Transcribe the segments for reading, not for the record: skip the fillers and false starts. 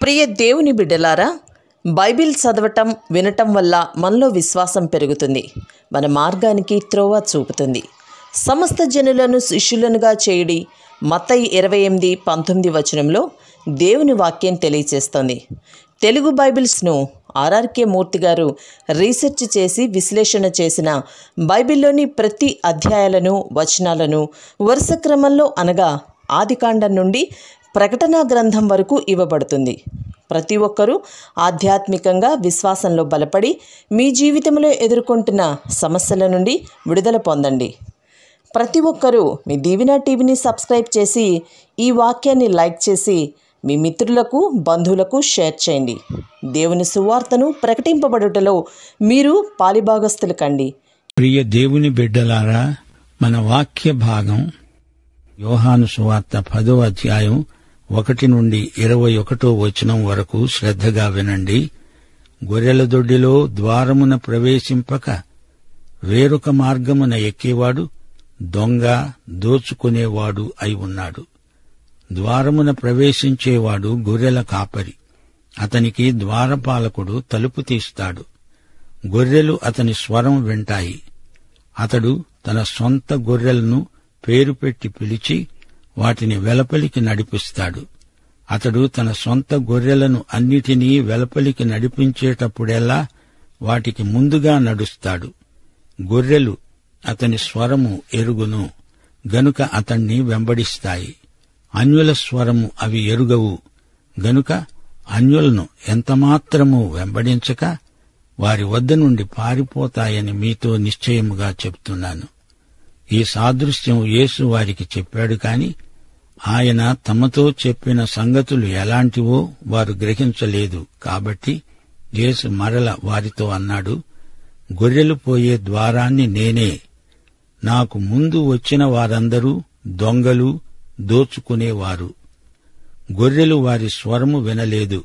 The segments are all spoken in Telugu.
ప్రియ దేవుని బిడ్డలారా, బైబిల్ చదవటం వినటం వల్ల మనలో విశ్వాసం పెరుగుతుంది. మన మార్గానికి త్రోవ చూపుతుంది. సమస్త జనులను శిష్యులనుగా చేయడి మత్తయి 28:19 వచనంలో దేవుని వాక్యం తెలియచేస్తోంది. తెలుగు బైబిల్స్ను ఆర్ఆర్కే మూర్తి గారు రీసెర్చ్ చేసి విశ్లేషణ చేసిన బైబిల్లోని ప్రతి అధ్యాయాలను వచనాలను వరుస క్రమంలో అనగా ఆదికాండం నుండి ప్రకటనా గ్రంథం వరకు ఇవ్వబడుతుంది. ప్రతి ఒక్కరూ ఆధ్యాత్మికంగా విశ్వాసంలో బలపడి మీ జీవితంలో ఎదుర్కొంటున్న సమస్యల నుండి విడుదల పొందండి. ప్రతి ఒక్కరూ మీ దీవెన టీవీని సబ్స్క్రైబ్ చేసి ఈ వాక్యాన్ని లైక్ చేసి మీ మిత్రులకు బంధువులకు షేర్ చేయండి. దేవుని సువార్తను ప్రకటింపబడుటలో మీరు పాలిభాగస్తులు కండి. ప్రియ దేవుని బిడ్డలారా, మన వాక్య భాగం యోహాను సువార్త 10వ అధ్యాయం 1 నుండి 21 వచనం వరకు శ్రద్ధగా వినండి. గొర్రెల దొడ్డిలో ద్వారమున ప్రవేశింపక వేరొక మార్గమున ఎక్కేవాడు దొంగ, దోచుకునేవాడు అయి ఉన్నాడు. ద్వారమున ప్రవేశించేవాడు గొర్రెల కాపరి. అతనికి ద్వారపాలకుడు తలుపు తీస్తాడు. గొర్రెలు అతని స్వరం వింటాయి. అతడు తన సొంత గొర్రెలను పేరు పెట్టి పిలిచి వాటిని వెలుపలికి నడిపిస్తాడు. అతడు తన సొంత గొర్రెలను అన్నిటినీ వెలుపలికి నడిపించేటప్పుడెల్లా వాటికి ముందుగా నడుస్తాడు. గొర్రెలు అతని స్వరము ఎరుగును గనుక అతణ్ణి వెంబడిస్తాయి. అన్యుల స్వరము అవి ఎరుగవు గనుక అన్యులను ఎంతమాత్రమూ వెంబడించక వారి వద్ద నుండి పారిపోతాయని మీతో నిశ్చయముగా చెప్తున్నాను. ఈ సాదృశ్యం యేసు వారికి చెప్పాడు కాని ఆయన తమతో చెప్పిన సంగతులు ఎలాంటివో వారు గ్రహించలేదు. కాబట్టి యేసు మరల వారితో అన్నాడు, గొర్రెలు పోయే ద్వారాన్ని నేనే. నాకు ముందు వచ్చిన వారందరూ దొంగలు, దోచుకునేవారు. గొర్రెలు వారి స్వరము వినలేదు.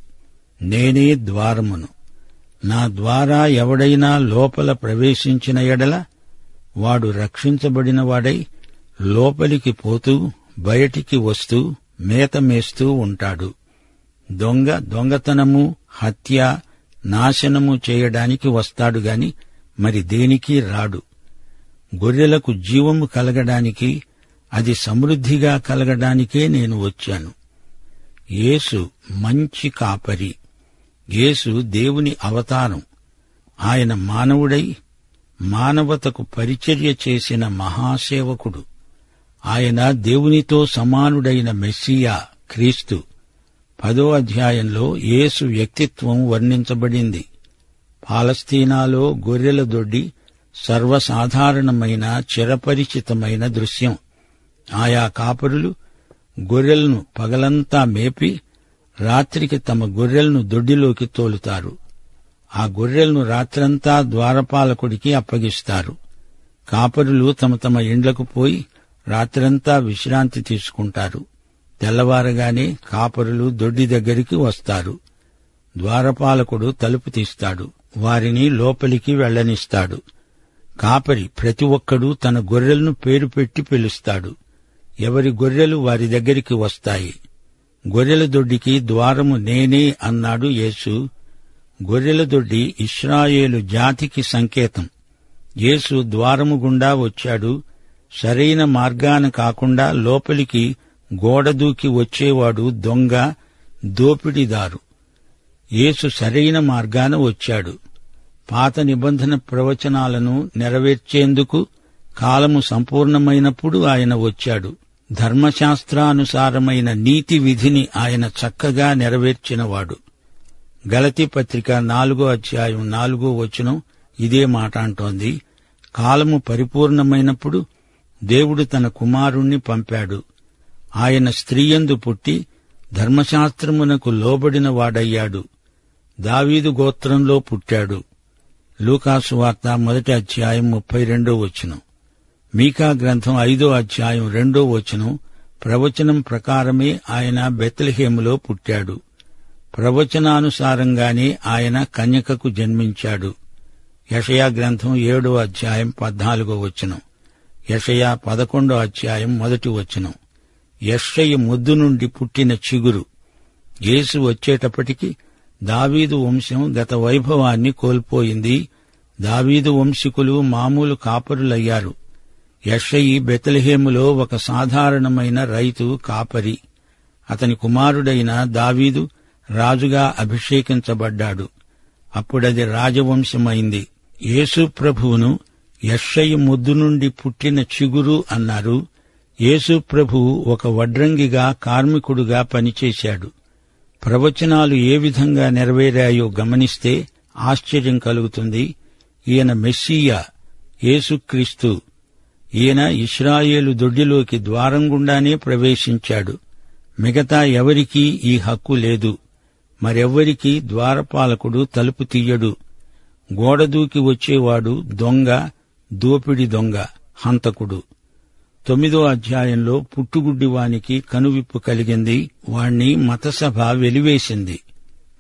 నేనే ద్వారమును. నా ద్వారా ఎవడైనా లోపల ప్రవేశించిన ఎడల వాడు రక్షించబడినవాడై లోపలికి పోతూ బయటికి వస్తూ మేత మేస్తూ ఉంటాడు. దొంగ దొంగతనము, హత్య, నాశనము చేయడానికి వస్తాడు గాని మరి దేనికి రాడు. గొర్రెలకు జీవము కలగడానికి, అది సమృద్ధిగా కలగడానికే నేను వచ్చాను. యేసు మంచి కాపరి. యేసు దేవుని అవతారం. ఆయన మానవుడై మానవతకు పరిచర్య చేసిన మహాసేవకుడు. ఆయన దేవునితో సమానుడైన మెస్సియా, క్రీస్తు. 10వ అధ్యాయంలో యేసు వ్యక్తిత్వం వర్ణించబడింది. పాలస్తీనాలో గొర్రెల దొడ్డి సర్వసాధారణమైన చిరపరిచితమైన దృశ్యం. ఆయా కాపరులు గొర్రెలను పగలంతా మేపి రాత్రికి తమ గొర్రెలను దొడ్డిలోకి తోలుతారు. ఆ గొర్రెలను రాత్రంతా ద్వారపాలకుడికి అప్పగిస్తారు. కాపరులు తమ తమ ఇండ్లకు పోయి రాత్రంతా విశ్రాంతి తీసుకుంటారు. తెల్లవారగానే కాపరులు దొడ్డి దగ్గరికి వస్తారు. ద్వారపాలకుడు తలుపు తీస్తాడు. వారిని లోపలికి వెళ్లనిస్తాడు. కాపరి ప్రతి ఒక్కడూ తన గొర్రెలను పేరు పెట్టి పిలుస్తాడు. ఎవరి గొర్రెలు వారి దగ్గరికి వస్తాయి. గొర్రెల దొడ్డికి ద్వారము నేనే అన్నాడు యేసు. గొర్రెల దొడ్డి ఇశ్రాయేలు జాతికి సంకేతం. యేసు ద్వారము గుండా వచ్చాడు. సరైన మార్గాన కాకుండా లోపలికి గోడ దూకి వచ్చేవాడు దొంగ, దోపిడీదారు. యేసు సరైన మార్గాన వచ్చాడు. పాత నిబంధన ప్రవచనాలను నెరవేర్చేందుకు కాలము సంపూర్ణమైనప్పుడు ఆయన వచ్చాడు. ధర్మశాస్త్రానుసారమైన నీతి విధిని ఆయన చక్కగా నెరవేర్చినవాడు. గలతీ పత్రిక 4వ అధ్యాయం 4వ వచనం ఇదే మాట అంటోంది. కాలము పరిపూర్ణమైనప్పుడు దేవుడు తన కుమారుణ్ణి పంపాడు. ఆయన స్త్రీయందు పుట్టి ధర్మశాస్త్రమునకు లోబడిన వాడయ్యాడు. దావీదు గోత్రంలో పుట్టాడు. లూకాసు వార్త 1వ అధ్యాయం 32వ వచనం. మీకా గ్రంథం 5వ అధ్యాయం 2వ వచనం ప్రవచనం ప్రకారమే ఆయన బెత్లెహేములో పుట్టాడు. ప్రవచనానుసారంగానే ఆయన కన్యకకు జన్మించాడు. యెషయా గ్రంథం 7వ అధ్యాయం 14వ వచనం. యెషయా 11వ అధ్యాయం 1వ వచనం. యెషయి ముద్దు నుండి పుట్టిన చిగురు. యేసు వచ్చేటప్పటికి దావీదు వంశం గత వైభవాన్ని కోల్పోయింది. దావీదు వంశీకులు మామూలు కాపరులయ్యారు. యెషయి బెత్లెహేములో ఒక సాధారణమైన రైతు కాపరి. అతని కుమారుడైన దావీదు రాజుగా అభిషేకించబడ్డాడు. అప్పుడది రాజవంశమైంది. యేసు ప్రభువును యెషయి ముద్దు నుండి పుట్టిన చిగురు అన్నారు. యేసు ప్రభువు ఒక వడ్రంగిగా, కార్మికుడుగా పనిచేశాడు. ప్రవచనాలు ఏ విధంగా నెరవేరాయో గమనిస్తే ఆశ్చర్యం కలుగుతుంది. ఈయన మెస్సీయా, యేసుక్రీస్తు. ఈయన ఇశ్రాయేలు దొడ్డిలోకి ద్వారం గుండానే ప్రవేశించాడు. మిగతా ఎవరికీ ఈ హక్కు లేదు. మరెవ్వరికీ ద్వారపాలకుడు తలుపు తీయడు. గోడదూకి వచ్చేవాడు దొంగ, దోపిడి దొంగ, హంతకుడు. 9వ అధ్యాయంలో పుట్టుగుడ్డివానికి కనువిప్పు కలిగింది. వాణ్ణి మతసభ వెలివేసింది.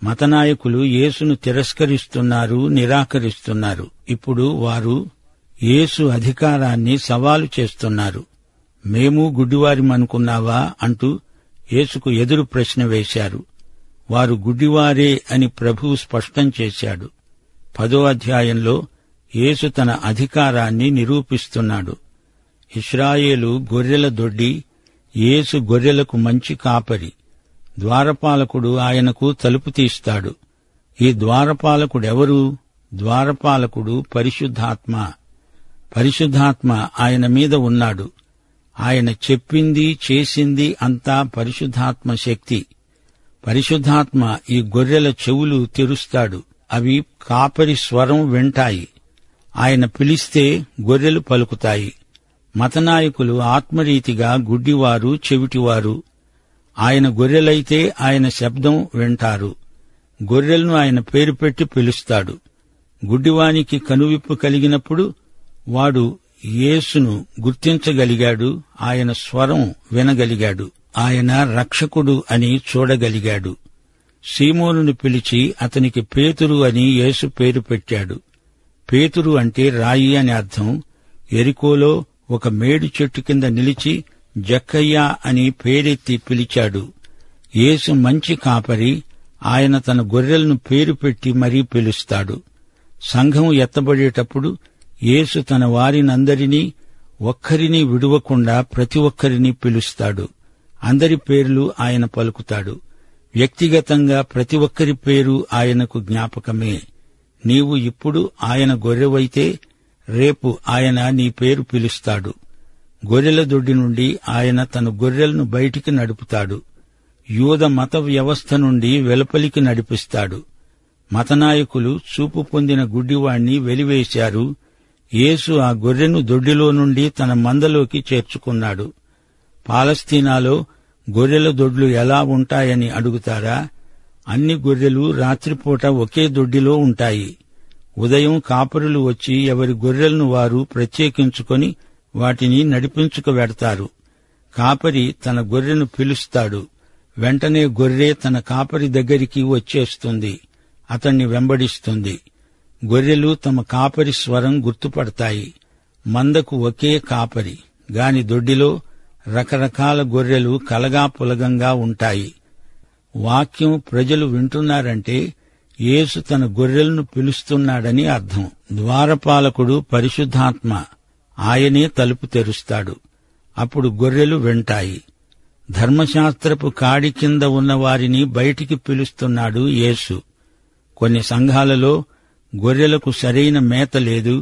మతనాయకులు యేసును తిరస్కరిస్తున్నారు, నిరాకరిస్తున్నారు. ఇప్పుడు వారు యేసు అధికారాన్ని సవాలు చేస్తున్నారు. మేము గుడ్డివారిమనుకున్నావా అంటూ యేసుకు ఎదురు ప్రశ్న వేశారు. వారు గుడ్డివారే అని ప్రభువు స్పష్టం చేశాడు. 10వ అధ్యాయంలో యేసు తన అధికారాన్ని నిరూపిస్తున్నాడు. ఇశ్రాయేలు గొర్రెల దొడ్డి, యేసు గొర్రెలకు మంచి కాపరి. ద్వారపాలకుడు ఆయనకు తలుపు తీస్తాడు. ఈ ద్వారపాలకుడెవరు? ద్వారపాలకుడు పరిశుద్ధాత్మ. పరిశుద్ధాత్మ ఆయన మీద ఉన్నాడు. ఆయన చెప్పింది, చేసింది అంతా పరిశుద్ధాత్మ శక్తి. పరిశుద్ధాత్మ ఈ గొర్రెల చెవులు తెరుస్తాడు. అవి కాపరి స్వరం వింటాయి. ఆయన పిలిస్తే గొర్రెలు పలుకుతాయి. మతనాయకులు ఆత్మరీతిగా గుడ్డివారు, చెవిటివారు. ఆయన గొర్రెలైతే ఆయన శబ్దం వింటారు. గొర్రెలను ఆయన పేరు పెట్టి పిలుస్తాడు. గుడ్డివానికి కనువిప్పు కలిగినప్పుడు వాడు యేసును గుర్తించగలిగాడు. ఆయన స్వరం వినగలిగాడు. ఆయన రక్షకుడు అని చూడగలిగాడు. సీమోనును పిలిచి అతనికి పేతురు అని యేసు పేరు పెట్టాడు. పేతురు అంటే రాయి అని అర్థం. యెరికోలో ఒక మేడి చెట్టు కింద నిలిచి జక్కయ్యా అని పేరెత్తి పిలిచాడు. యేసు మంచి కాపరి. ఆయన తన గొర్రెలను పేరు పెట్టి మరీ పిలుస్తాడు. సంఘం ఎత్తబడేటప్పుడు యేసు తన వారినందరినీ ఒక్కరినీ విడువకుండా ప్రతి ఒక్కరినీ పిలుస్తాడు. అందరి పేర్లు ఆయన పలుకుతాడు. వ్యక్తిగతంగా ప్రతి ఒక్కరి పేరు ఆయనకు జ్ఞాపకమే. నీవు ఇప్పుడు ఆయన గొర్రెవైతే రేపు ఆయన నీ పేరు పిలుస్తాడు. గొర్రెల దొడ్డి నుండి ఆయన తన గొర్రెలను బయటికి నడుపుతాడు. యూద మత వ్యవస్థ నుండి వెలుపలికి నడిపిస్తాడు. మతనాయకులు చూపు పొందిన గుడ్డివాణ్ణి వెలివేశారు. యేసు ఆ గొర్రెను దొడ్డిలో నుండి తన మందలోకి చేర్చుకున్నాడు. పాలస్తీనాలో గొర్రెల దొడ్లు ఎలా ఉంటాయని అడుగుతారా? అన్ని గొర్రెలు రాత్రిపూట ఒకే దొడ్డిలో ఉంటాయి. ఉదయం కాపరులు వచ్చి ఎవరి గొర్రెలను వారు ప్రత్యేకించుకొని వాటిని నడిపించుకు వెడతారు. కాపరి తన గొర్రెను పిలుస్తాడు. వెంటనే గొర్రె తన కాపరి దగ్గరికి వచ్చేస్తుంది. అతణ్ణి వెంబడిస్తుంది. గొర్రెలు తమ కాపరి స్వరం గుర్తుపడతాయి. మందకు ఒకే కాపరి, గాని దొడ్డిలో రకరకాల గొర్రెలు కలగాపులగంగా ఉంటాయి. వాక్యం ప్రజలు వింటున్నారంటే యేసు తన గొర్రెలను పిలుస్తున్నాడని అర్థం. ద్వారపాలకుడు పరిశుద్ధాత్మ. ఆయనే తలుపు తెరుస్తాడు. అప్పుడు గొర్రెలు వింటాయి. ధర్మశాస్త్రపు కాడి కింద ఉన్న వారిని బయటికి పిలుస్తున్నాడు యేసు. కొన్ని సంఘాలలో గొర్రెలకు సరైన మేత లేదు.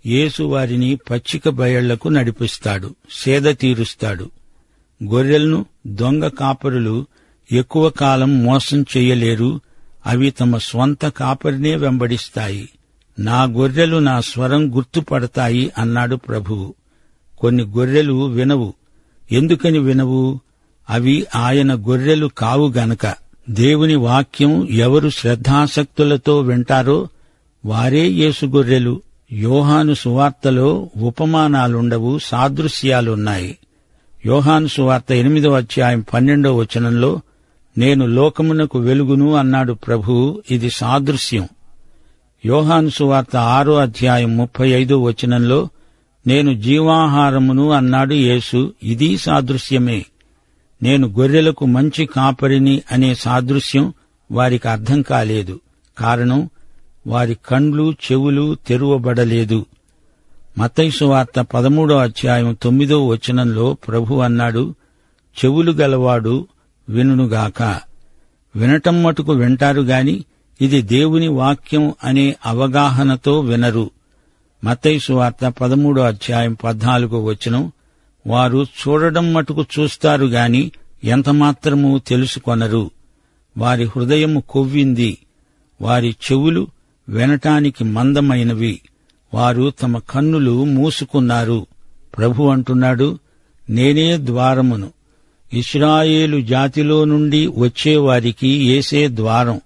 యేసు వారిని పచ్చిక బయళ్లకు నడిపిస్తాడు, సేద తీరుస్తాడు. గొర్రెలను దొంగ కాపరులు ఎక్కువ కాలం మోసం చెయ్యలేరు. అవి తమ స్వంత కాపరినే వెంబడిస్తాయి. నా గొర్రెలు నా స్వరం గుర్తుపడతాయి అన్నాడు ప్రభువు. కొన్ని గొర్రెలు వినవు. ఎందుకని వినవు? అవి ఆయన గొర్రెలు కావు గనక. దేవుని వాక్యం ఎవరు శ్రద్ధాసక్తులతో వింటారో వారే యేసు గొర్రెలు. యోహాను సువార్తలో ఉపమానాలుండవు, సాదృశ్యాలున్నాయి. యోహాను సువార్త 8వ అధ్యాయం 12వ వచనంలో నేను లోకమునకు వెలుగును అన్నాడు ప్రభువు. ఇది సాదృశ్యం. యోహాను సువార్త 6వ అధ్యాయం 35వ వచనంలో నేను జీవాహారమును అన్నాడు యేసు. ఇది సాదృశ్యమే. నేను గొర్రెలకు మంచి కాపరిని అనే సాదృశ్యం వారికి అర్థం కాలేదు. కారణం, వారి కండ్లు చెవులు తెరువబడలేదు. మత్తయి సువార్త 13:9 ప్రభు అన్నాడు, చెవులు గలవాడు వినుగాక. వినటం మటుకు వింటారు గాని ఇది దేవుని వాక్యం అనే అవగాహనతో వినరు. మత్తయి సువార్త 13:14 వారు చూడడం మటుకు చూస్తారు గాని ఎంతమాత్రమూ తెలుసుకొనరు. వారి హృదయము కొవ్వింది, వారి చెవులు వినటానికి మందమైనవి, వారు తమ కన్నులు మూసుకున్నారు. ప్రభు అంటున్నాడు, నేనే ద్వారమును. ఇశ్రాయేలు జాతిలో నుండి వచ్చేవారికి యేసే ద్వారం.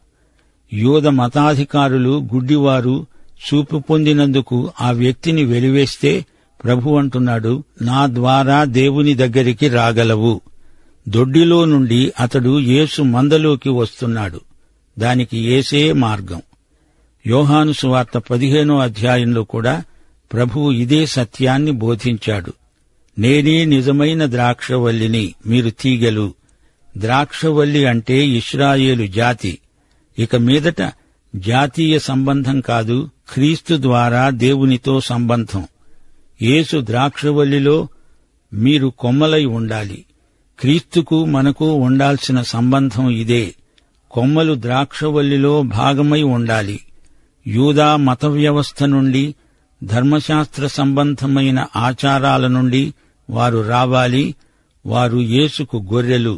యూద మతాధికారులు గుడ్డివారు చూపు పొందినందుకు ఆ వ్యక్తిని వెలివేస్తే ప్రభు అంటున్నాడు, నా ద్వారా దేవుని దగ్గరికి రాగలవు. దొడ్డిలో నుండి అతడు యేసు మందలోకి వస్తున్నాడు. దానికి యేసే మార్గం. యోహాను సువార్త 15 కూడా ప్రభువు ఇదే సత్యాన్ని బోధించాడు. నేనే నిజమైన ద్రాక్షవల్లిని, మీరు తీగెలు. ద్రాక్షవల్లి అంటే ఇశ్రాయేలు జాతి. ఇక మీదట జాతీయ సంబంధం కాదు, క్రీస్తు ద్వారా దేవునితో సంబంధం. యేసు ద్రాక్షవల్లిలో, మీరు కొమ్మలై ఉండాలి. క్రీస్తుకు మనకు ఉండాల్సిన సంబంధం ఇదే. కొమ్మలు ద్రాక్షవల్లిలో భాగమై ఉండాలి. యూదా మత వ్యవస్థ నుండి, ధర్మశాస్త్ర సంబంధమైన ఆచారాల నుండి వారు రావాలి. వారు యేసుకు గొర్రెలు.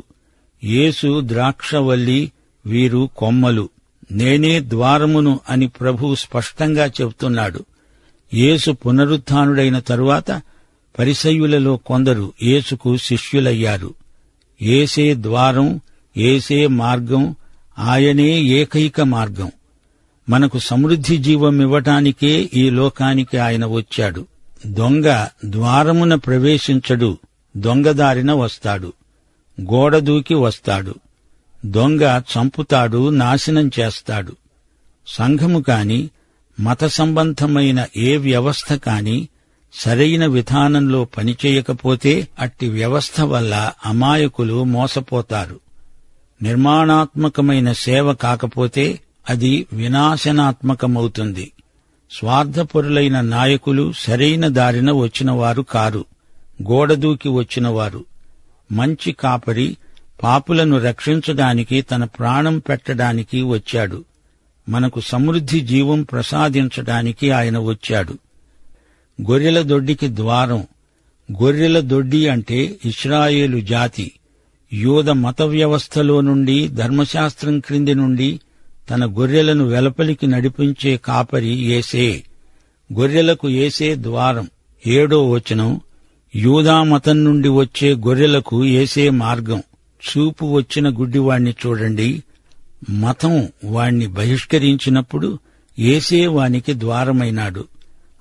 యేసు ద్రాక్షవల్లి, వీరు కొమ్మలు. నేనే ద్వారమును అని ప్రభువు స్పష్టంగా చెబుతున్నాడు. యేసు పునరుత్థానుడైన తరువాత పరిసయ్యులలో కొందరు యేసుకు శిష్యులయ్యారు. యేసే ద్వారం, యేసే మార్గం, ఆయనే ఏకైక మార్గం. మనకు సమృద్ధి జీవమివ్వటానికే ఈ లోకానికి ఆయన వచ్చాడు. దొంగ ద్వారమున ప్రవేశించడు, దొంగదారిన వస్తాడు, గోడ దూకి వస్తాడు. దొంగ చంపుతాడు, నాశనం చేస్తాడు. సంఘము కాని, మత సంబంధమైన ఏ వ్యవస్థ కాని సరైన విధానంలో పనిచేయకపోతే అట్టి వ్యవస్థ వల్ల అమాయకులు మోసపోతారు. నిర్మాణాత్మకమైన సేవ కాకపోతే అది వినాశనాత్మకమవుతుంది. స్వార్థపరులైన నాయకులు సరైన దారిన వచ్చినవారు కారు, గోడదూకి వచ్చినవారు. మంచి కాపరి పాపులను రక్షించడానికి తన ప్రాణం పెట్టడానికి వచ్చాడు. మనకు సమృద్ధి జీవం ప్రసాదించడానికి ఆయన వచ్చాడు. గొర్రెల దొడ్డికి ద్వారం. గొర్రెల దొడ్డి అంటే ఇశ్రాయేలు జాతి. యూద మత వ్యవస్థలో నుండి, ధర్మశాస్త్రం క్రింది నుండి తన గొర్రెలను వెలుపలికి నడిపించే కాపరి యేసే. గొర్రెలకు యేసే ద్వారం. 7 యూదా మతం నుండి వచ్చే గొర్రెలకు యేసే మార్గం. చూపు వచ్చిన గుడ్డివాణ్ణి చూడండి. మతం వాణ్ణి బహిష్కరించినప్పుడు యేసే వానికి ద్వారమైనాడు.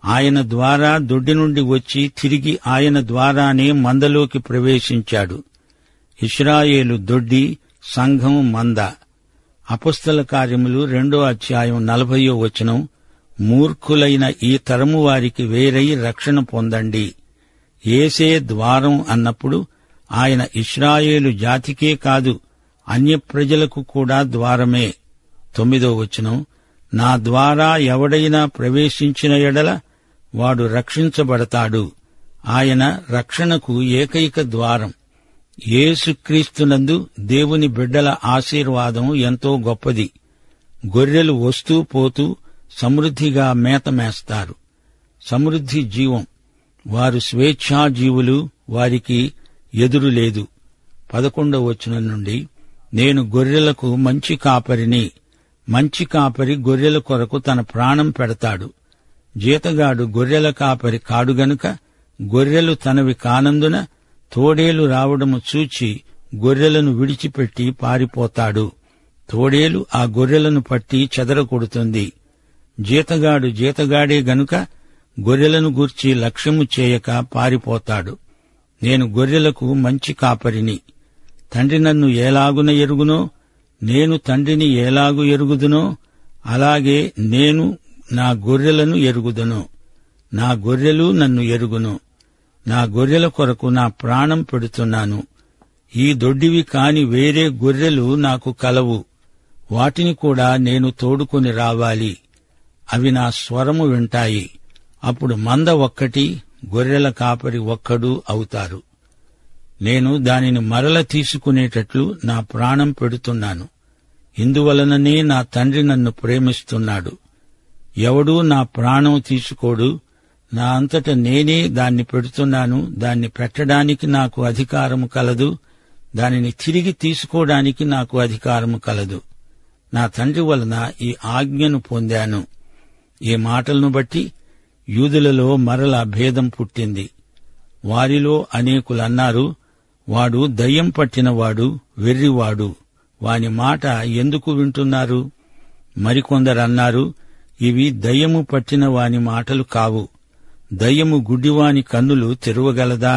ఆయన ద్వారా దొడ్డి నుండి వచ్చి తిరిగి ఆయన ద్వారానే మందలోకి ప్రవేశించాడు. ఇశ్రాయేలు దొడ్డి, సంఘం మంద. అపొస్తల కార్యములు 2:40 మూర్ఖులైన ఈ తరము వారికి వేరై రక్షణ పొందండి. యేసే ద్వారం అన్నప్పుడు ఆయన ఇశ్రాయేలు జాతికే కాదు, అన్య ప్రజలకు కూడా ద్వారమే. 9 నా ద్వారా ఎవడైనా ప్రవేశించిన ఎడల వాడు రక్షించబడతాడు. ఆయన రక్షణకు ఏకైక ద్వారం. యేసుక్రీస్తునందు దేవుని బిడ్డల ఆశీర్వాదం ఎంతో గొప్పది. గొర్రెలు వస్తూ పోతూ సమృద్ధిగా మేత మేస్తారు. సమృద్ధి జీవం. వారు స్వేచ్ఛాజీవులు, వారికి ఎదురు లేదు. 11 నుండి నేను గొర్రెలకు మంచి కాపరిని. మంచి కాపరి గొర్రెల కొరకు తన ప్రాణం పెడతాడు. జీతగాడు గొర్రెల కాపరి కాడు గనుక గొర్రెలు తనవి కానందున తోడేలు రావడము చూచి గొర్రెలను విడిచిపెట్టి పారిపోతాడు. తోడేలు ఆ గొర్రెలను పట్టి చెదరగొడుతుంది. జీతగాడు జీతగాడే గనుక గొర్రెలను గూర్చి లక్ష్యము చేయక పారిపోతాడు. నేను గొర్రెలకు మంచి కాపరిని. తండ్రి నన్ను ఏలాగున ఎరుగునో, నేను తండ్రిని ఏలాగు ఎరుగుదునో, అలాగే నేను నా గొర్రెలను ఎరుగుదును. నా గొర్రెలు నన్ను ఎరుగును. నా గొర్రెల కొరకు నా ప్రాణం పెడుతున్నాను. ఈ దొడ్డివి కాని వేరే గొర్రెలు నాకు కలవు. వాటిని కూడా నేను తోడుకొని రావాలి. అవి నా స్వరము వింటాయి. అప్పుడు మంద ఒక్కటి, గొర్రెల కాపరి ఒక్కడు అవుతారు. నేను దానిని మరల తీసుకునేటట్లు నా ప్రాణం పెడుతున్నాను. ఇందువలననే నా తండ్రి నన్ను ప్రేమిస్తున్నాడు. ఎవడూ నా ప్రాణం తీసుకోడు. నా అంతట నేనే దాన్ని పెడుతున్నాను. దాన్ని పెట్టడానికి నాకు అధికారము కలదు. దానిని తిరిగి తీసుకోవడానికి నాకు అధికారము కలదు. నా తండ్రి వలన ఈ ఆజ్ఞను పొందాను. ఈ మాటలను బట్టి యూదులలో మరల భేదం పుట్టింది. వారిలో అనేకులన్నారు, వాడు దయ్యం పట్టినవాడు, వెర్రివాడు. వాని మాట ఎందుకు వింటున్నారు? మరికొందరన్నారు, ఇవి దయ్యము పట్టిన వాని మాటలు కావు. దయ్యము గుడ్డివాని కన్నులు తెరవగలదా?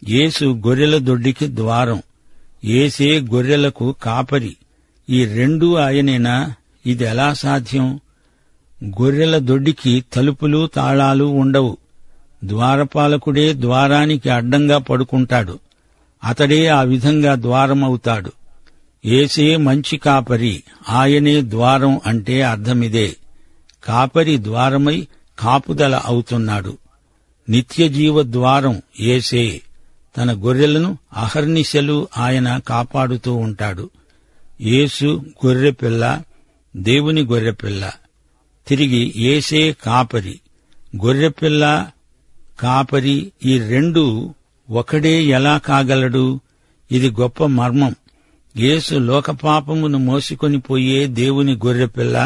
యేసు గొర్రెల దొడ్డికి ద్వారం. యేసే గొర్రెలకు కాపరి. ఈ రెండూ ఆయనేనా? ఇది ఎలా సాధ్యం? గొర్రెల దొడ్డికి తలుపులు తాళాలు ఉండవు. ద్వారపాలకుడే ద్వారానికి అడ్డంగా పడుకుంటాడు. అతడే ఆ విధంగా ద్వారమవుతాడు. యేసే మంచి కాపరి, ఆయనే ద్వారం అంటే అర్థమిదే. కాపరి ద్వారమై కాపుదల అవుతున్నాడు. నిత్యజీవ ద్వారం యేసే. తన గొర్రెలను అహర్నిశలు ఆయన కాపాడుతూ ఉంటాడు. యేసు గొర్రెపిల్ల, దేవుని గొర్రెపిల్ల. తిరిగి యేసే కాపరి. గొర్రెపిల్ల, కాపరి ఈ రెండూ ఒకడే ఎలా కాగలడు? ఇది గొప్ప మర్మం. యేసు లోకపాపమును మోసికొని పోయే దేవుని గొర్రెపిల్ల.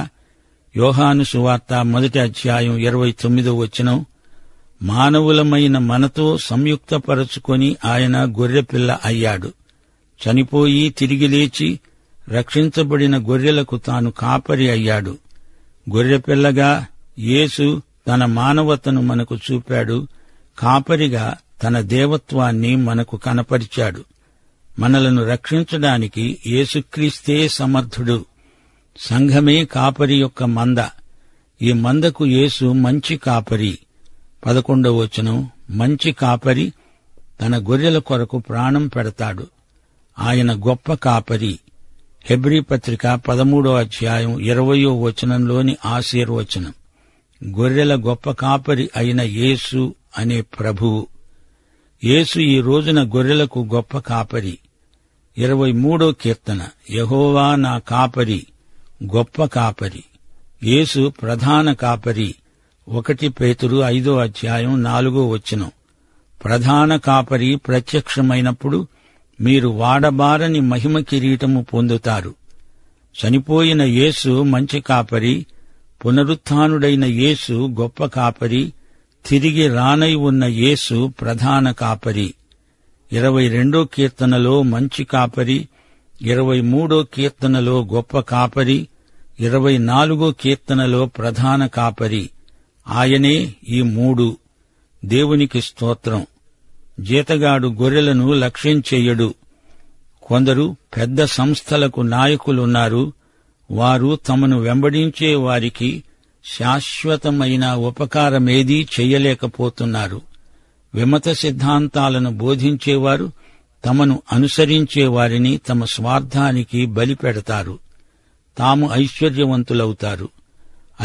యోహాను సువార్త 1వ అధ్యాయం 29వ వచనం. మానవులమైన మనతో సంయుక్తపరచుకొని ఆయన గొర్రెపిల్ల అయ్యాడు. చనిపోయి తిరిగి లేచి రక్షించబడిన గొర్రెలకు తాను కాపరి అయ్యాడు. గొర్రెపిల్లగా యేసు తన మానవతను మనకు చూపాడు. కాపరిగా తన దేవత్వాన్ని మనకు కనపరిచాడు. మనలను రక్షించడానికి యేసుక్రీస్తే సమర్థుడు. సంఘమే కాపరి యొక్క మంద. ఈ మందకు యేసు మంచి కాపరి. 11వ వచనం. మంచి కాపరి తన గొర్రెల కొరకు ప్రాణం పెడతాడు. ఆయన గొప్ప కాపరి. హెబ్రీ పత్రిక 13వ అధ్యాయం 20వ వచనంలోని ఆశీర్వచనం. గొర్రెల గొప్ప కాపరి అయిన యేసు అనే ప్రభువు. యేసు ఈ రోజున గొర్రెలకు గొప్ప కాపరి. 23వ కీర్తన. యెహోవా నా కాపరి, గొప్ప కాపరి. యేసు ప్రధాన కాపరి. 1 పేతురు 5వ అధ్యాయం 4వ వచనం. ప్రధాన కాపరి ప్రత్యక్షమైనప్పుడు మీరు వాడబారని మహిమ కిరీటము పొందుతారు. చనిపోయిన యేసు మంచి కాపరి. పునరుత్థానుడైన యేసు గొప్ప కాపరి. తిరిగి రానై ఉన్న యేసు ప్రధాన కాపరి. 22వ కీర్తనలో మంచి కాపరి, 23వ కీర్తనలో గొప్ప కాపరి, 24వ కీర్తనలో ప్రధాన కాపరి. ఆయనే ఈ మూడు. దేవునికి స్తోత్రం. జీతగాడు గొర్రెలను లక్ష్యం చెయ్యడు. కొందరు పెద్ద సంస్థలకు నాయకులున్నారు. వారు తమను వెంబడించే వారికి శాశ్వతమైన ఉపకారమేదీ చెయ్యలేకపోతున్నారు. విమత సిద్ధాంతాలను బోధించేవారు తమను అనుసరించే వారిని తమ స్వార్థానికి బలిపెడతారు. తాము ఐశ్వర్యవంతులవుతారు.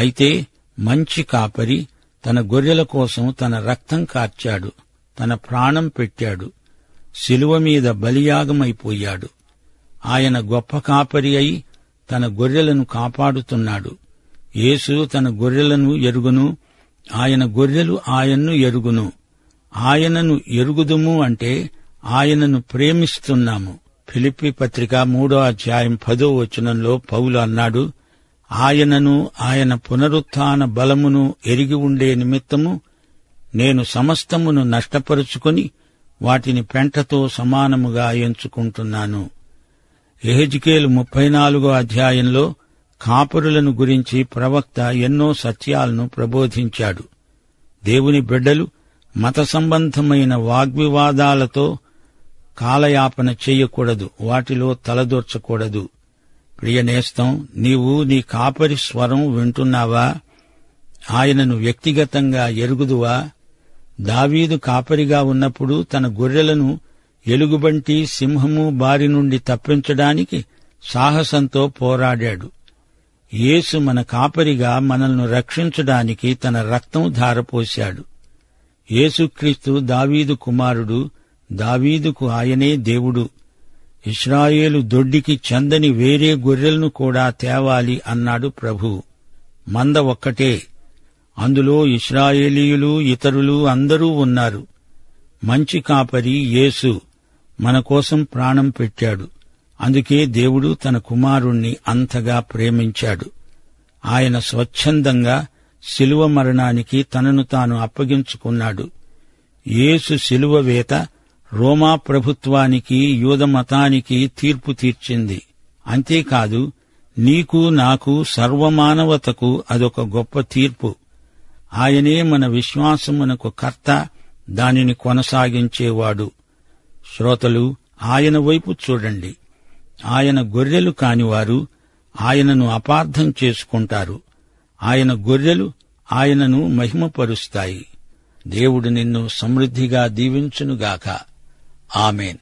అయితే మంచి కాపరి తన గొర్రెల కోసం తన రక్తం కార్చాడు, తన ప్రాణం పెట్టాడు, శిలువ మీద బలియాగమైపోయాడు. ఆయన గొప్ప కాపరి అయి తన గొర్రెలను కాపాడుతున్నాడు. యేసు తన గొర్రెలను ఎరుగును, ఆయన గొర్రెలు ఆయన్ను ఎరుగును. ఆయనను ఎరుగుదుము అంటే ఆయనను ప్రేమిస్తున్నాము. ఫిలిప్పీ పత్రిక 3వ అధ్యాయం 10వ వచనంలో పౌలు అన్నాడు, ఆయనను ఆయన పునరుత్థాన బలమును ఎరిగి ఉండే నిమిత్తము నేను సమస్తమును నష్టపరుచుకొని వాటిని పెంటతో సమానముగా ఎంచుకుంటున్నాను. యెహెజ్కేలు 34వ అధ్యాయంలో కాపరులను గురించి ప్రవక్త ఎన్నో సత్యాలను ప్రబోధించాడు. దేవుని బిడ్డలు మత సంబంధమైన వాగ్వివాదాలతో కాలయాపన చెయ్యకూడదు, వాటిలో తలదూర్చకూడదు. ప్రియనేస్తం, నీవు నీ కాపరి స్వరం వింటున్నావా? ఆయనను వ్యక్తిగతంగా ఎరుగుదువా? దావీదు కాపరిగా ఉన్నప్పుడు తన గొర్రెలను ఎలుగుబంటి సింహము బారి నుండి తప్పించడానికి సాహసంతో పోరాడాడు. యేసు మన కాపరిగా మనల్ని రక్షించడానికి తన రక్తం ధారపోశాడు. యేసుక్రీస్తు దావీదు కుమారుడు, దావీదుకు ఆయనే దేవుడు. ఇశ్రాయేలు దొడ్డికి చెందని వేరే గొర్రెలను కూడా తేవాలి అన్నాడు ప్రభువు. మంద ఒక్కటే, అందులో ఇశ్రాయేలీయులు ఇతరులు అందరూ ఉన్నారు. మంచి కాపరి యేసు మన కోసం ప్రాణం పెట్టాడు. అందుకే దేవుడు తన కుమారుణ్ణి అంతగా ప్రేమించాడు. ఆయన స్వచ్ఛందంగా శిలువ మరణానికి తనను తాను అప్పగించుకున్నాడు. యేసు శిలువ వేత రోమా ప్రభుత్వానికి, యూదమతానికి తీర్పు తీర్చింది. అంతేకాదు, నీకు నాకు సర్వమానవతకు అదొక గొప్ప తీర్పు. ఆయనే మన విశ్వాసమునకు కర్త, దానిని కొనసాగించేవాడు. శ్రోతలు, ఆయన వైపు చూడండి. ఆయన గొర్రెలు కానివారు ఆయనను అపార్థం చేసుకుంటారు. ఆయన గొర్రెలు ఆయనను మహిమపరుస్తాయి. దేవుడు నిన్ను సమృద్ధిగా దీవించునుగాక. ఆమేన్.